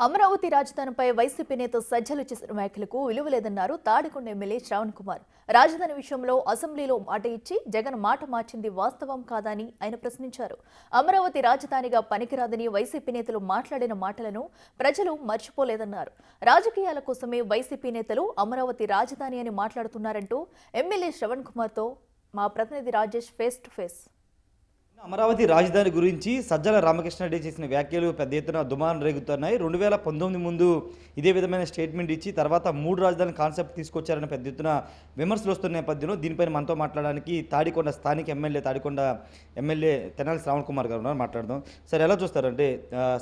Amaravati రాజధానిపై YCP నేత సజ్జలు చేసిన వ్యాఖ్యలకు విలువ లేదన్నారు తాడికొండ ఎమ్మెల్యే శ్రావణ్ కుమార్. రాజధాని విషయంలో అసెంబ్లీలో మాట ఇచ్చి జగన్ మాట మార్చింది వాస్తవం కాదని ఆయన ప్రశ్నించారు. అమరావతి రాజధానిగా పనికిరాదని వైసీపీ నేతలు మాట్లాడిన మాటలను ప్రజలు మర్చిపోలేదన్నారు. రాజకీయాల కోసమే వైసీపీ నేతలు అమరావతి రాజధాని అని మాట్లాడుతున్నారంటూ ఎమ్మెల్యే శ్రావణ్ కుమార్తో మా ప్రతినిధి Rajesh face to face. Amaravati రాజధాని గురించి సజ్జల రామకృష్ణారెడ్డి చేసిన వ్యాఖ్యలు పెద్ద ఎత్తున దుమారం రేగుతున్నాయి. 2019 ముందు ఇదే విధమైన స్టేట్మెంట్ ఇచ్చి తర్వాత 3 రాజధాని కాన్సెప్ట్ తీసుకొచ్చారని పెద్ద ఎత్తున విమర్శలు వస్తున్న నేపథ్యంలో దీనిపైన మనతో మాట్లాడడానికి తాడికొండ స్థానిక ఎమ్మెల్యే ఎమ్మెల్యే తెనాలి శ్రావణ్ కుమార్ గారు ఉన్నారు. మాట్లాడదాం. సార్, ఎలా చూస్తారంటే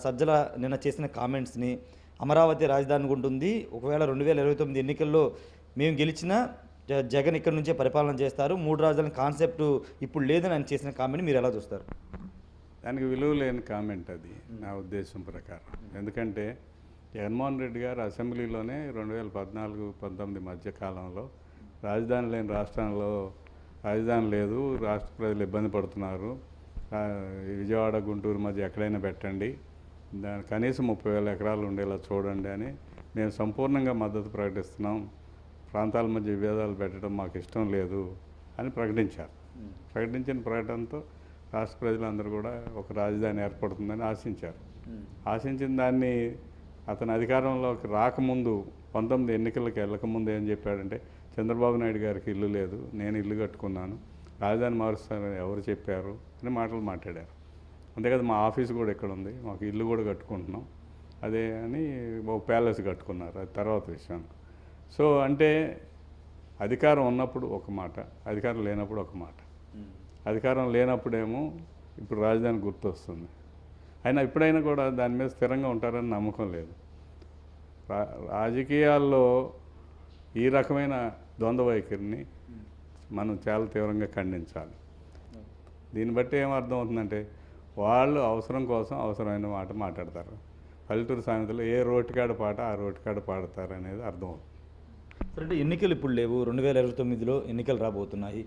సజ్జల నిన్న చేసిన కామెంట్స్ని, అమరావతి రాజధాని ఉంటుంది, ఒకవేళ 2029 ఎన్నికల్లో మేము గెలిచినా జగన్ ఇక్కడ నుంచే పరిపాలన చేస్తారు, 3 రాజధాని కాన్సెప్ట్ ఇప్పుడు లేదని ఆయన చేసిన కామెంట్ మీరు ఎలా చూస్తారు? దానికి విలువ లేని కామెంట్ అది నా ఉద్దేశం ప్రకారం. ఎందుకంటే జగన్మోహన్ రెడ్డి గారు అసెంబ్లీలోనే 2014-19 మధ్య కాలంలో రాజధాని లేని రాష్ట్రంలో రాజధాని లేదు, రాష్ట్ర ప్రజలు ఇబ్బంది పడుతున్నారు, విజయవాడ గుంటూరు మధ్య ఎక్కడైనా పెట్టండి, దాని కనీసం 30,000 ఎకరాలు ఉండేలా చూడండి అని మేము సంపూర్ణంగా మద్దతు ప్రకటిస్తున్నాం, ప్రాంతాల మధ్య విభేదాలు పెట్టడం మాకు ఇష్టం లేదు అని ప్రకటించారు. ప్రకటించిన ప్రకటనతో రాష్ట్ర ప్రజలందరూ కూడా ఒక రాజధాని ఏర్పడుతుందని ఆశించారు. ఆశించిన దాన్ని అతను అధికారంలోకి రాకముందు 19 ఎన్నికలకు వెళ్ళకముందు ఏం చెప్పాడంటే, చంద్రబాబు నాయుడు గారికి ఇల్లు లేదు, నేను ఇల్లు కట్టుకున్నాను, రాజధాని మారుస్తానని ఎవరు చెప్పారు అని మాటలు మాట్లాడారు. అంతేకాదు మా ఆఫీస్ కూడా ఇక్కడ ఉంది, మాకు ఇల్లు కూడా కట్టుకుంటున్నాం అదే అని ఒక ప్యాలెస్ కట్టుకున్నారు. అది తర్వాత విషయం. సో అంటే అధికారం ఉన్నప్పుడు ఒక మాట, అధికారం లేనప్పుడు ఒక మాట. అధికారం లేనప్పుడేమో ఇప్పుడు రాజధాని గుర్తొస్తుంది. అయినా ఇప్పుడైనా కూడా దాని మీద స్థిరంగా ఉంటారని నమ్మకం లేదు. రాజకీయాల్లో ఈ రకమైన ద్వంద్వ వైఖరిని మనం చాలా తీవ్రంగా ఖండించాలి. దీన్ని బట్టి ఏమర్థం అవుతుందంటే, వాళ్ళు అవసరం కోసం అవసరమైన మాట మాట్లాడతారు. పల్లెటూరు సామెతలో ఏ రోటికాడ పాట ఆ రోటికాడ పాడతారు అనేది అర్థమవుతుంది. అంటే ఎన్నికలు ఇప్పుడు లేవు, 2029లో ఎన్నికలు రాబోతున్నాయి.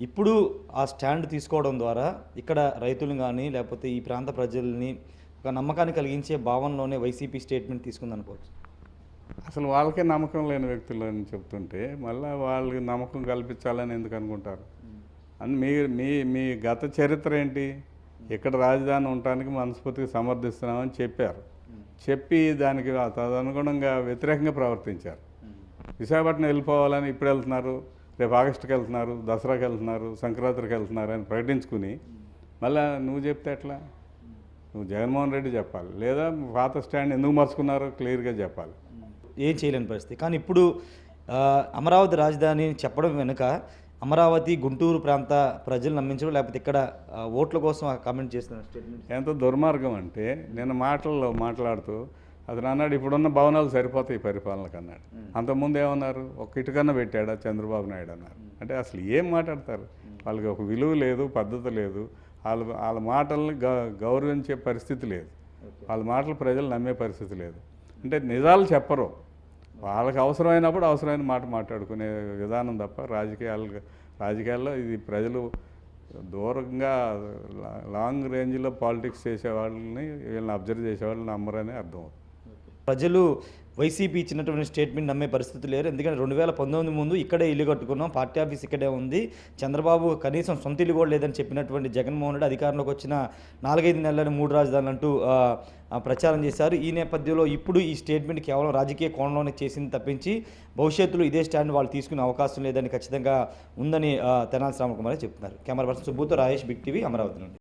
ఇప్పుడు ఆ స్టాండ్ తీసుకోవడం ద్వారా ఇక్కడ రైతులు కానీ లేకపోతే ఈ ప్రాంత ప్రజల్ని ఒక నమ్మకాన్ని కలిగించే భావనలోనే వైసీపీ స్టేట్మెంట్ తీసుకుందనుకోవచ్చు. అసలు వాళ్ళకే నమ్మకం లేని వ్యక్తులు అని చెప్తుంటే మళ్ళీ వాళ్ళకి నమ్మకం కల్పించాలని ఎందుకు అనుకుంటారు? అని మీ గత చరిత్ర ఏంటి? ఇక్కడ రాజధాని ఉండటానికి మనస్ఫూర్తిగా సమర్థిస్తున్నామని చెప్పారు. చెప్పి దానికి తదనుగుణంగా వ్యతిరేకంగా ప్రవర్తించారు. విశాఖపట్నం వెళ్ళిపోవాలని ఇప్పుడు వెళ్తున్నారు, రేపు ఆగస్టుకి వెళ్తున్నారు, దసరాకి వెళ్తున్నారు, సంక్రాంతికి వెళ్తున్నారు అని ప్రకటించుకుని మళ్ళీ నువ్వు చెప్తే ఎట్లా? నువ్వు జగన్మోహన్ రెడ్డి చెప్పాలి, లేదా పాత స్టాండ్ ఎందుకు మార్చుకున్నారో క్లియర్గా చెప్పాలి. ఏం చేయలేని పరిస్థితి. కానీ ఇప్పుడు అమరావతి రాజధాని చెప్పడం వెనుక అమరావతి గుంటూరు ప్రాంత ప్రజలు నమ్మించడం లేకపోతే ఇక్కడ ఓట్ల కోసం కామెంట్ చేస్తున్న స్టేట్మెంట్ ఎంత దుర్మార్గం అంటే, నేను మాట్లాడుతూ అతను అన్నాడు, ఇప్పుడున్న భవనాలు సరిపోతాయి పరిపాలనకు అన్నాడు. అంతకుముందు ఏమన్నారు, ఒక ఇటుకన్నా పెట్టాడా చంద్రబాబు నాయుడు అన్నారు. అంటే అసలు ఏం మాట్లాడతారు? వాళ్ళకి ఒక విలువ లేదు, పద్ధతి లేదు, వాళ్ళ మాటల్ని గౌరవించే పరిస్థితి లేదు, వాళ్ళ మాటలు ప్రజలు నమ్మే పరిస్థితి లేదు. అంటే నిజాలు చెప్పరు, వాళ్ళకి అవసరమైనప్పుడు అవసరమైన మాట మాట్లాడుకునే విధానం తప్ప రాజకీయాల్లో ఇది ప్రజలు దూరంగా లాంగ్ రేంజ్లో పాలిటిక్స్ చేసేవాళ్ళని, వీళ్ళని అబ్జర్వ్ చేసేవాళ్ళని నమ్మరని అర్థమవుతుంది. ప్రజలు వైసీపీ ఇచ్చినటువంటి స్టేట్మెంట్ నమ్మే పరిస్థితి లేరు. ఎందుకంటే 2019 ముందు ఇక్కడే ఇల్లు కట్టుకున్నాం, పార్టీ ఆఫీస్ ఇక్కడే ఉంది, చంద్రబాబు కనీసం సొంత ఇల్లు కూడా లేదని చెప్పినటువంటి జగన్మోహన్ రెడ్డి అధికారంలోకి వచ్చిన 4-5 నెలలను 3 రాజధానులు అంటూ ప్రచారం చేశారు. ఈ నేపథ్యంలో ఇప్పుడు ఈ స్టేట్మెంట్ కేవలం రాజకీయ కోణంలోనే చేసింది తప్పించి భవిష్యత్తులో ఇదే స్టాండ్ వాళ్ళు తీసుకునే అవకాశం లేదని ఖచ్చితంగా ఉందని తెనాలి శ్రావణ్ కుమార్ చెప్తున్నారు. కెమెరా పర్సన్ సుబ్బుతో రాజేష్, బిగ్ టీవీ, అమరావతి నుండి.